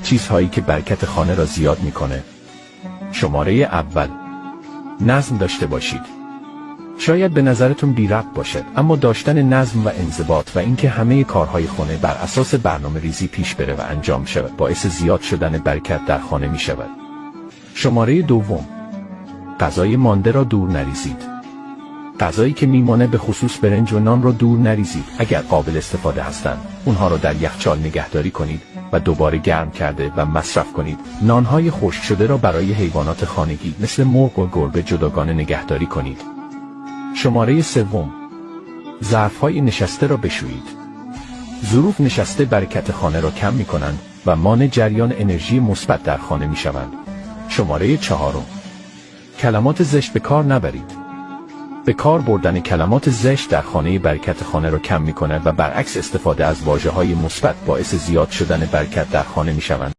چیزهایی که برکت خانه را زیاد میکنه. شماره اول، نظم داشته باشید. شاید به نظرتون بی ربط باشد، اما داشتن نظم و انضباط و اینکه همه کارهای خانه بر اساس برنامه‌ریزی پیش بره و انجام شود باعث زیاد شدن برکت در خانه می شود. شماره دوم، غذای مانده را دور نریزید. غذایی که میمانه به خصوص برنج و نان را دور نریزید. اگر قابل استفاده هستند، اونها را در یخچال نگهداری کنید و دوباره گرم کرده و مصرف کنید. نانهای خشک شده را برای حیوانات خانگی مثل مرغ و گربه جداگانه نگهداری کنید. شماره سوم، ظرف‌های نشسته را بشویید. ظروف نشسته برکت خانه را کم می‌کنند و مانع جریان انرژی مثبت در خانه می‌شوند. شماره چهارم، کلمات زشت به کار نبرید. به کار بردن کلمات زشت در خانه برکت خانه را کم می‌کند و برعکس استفاده از واژه‌های مثبت باعث زیاد شدن برکت در خانه می‌شوند.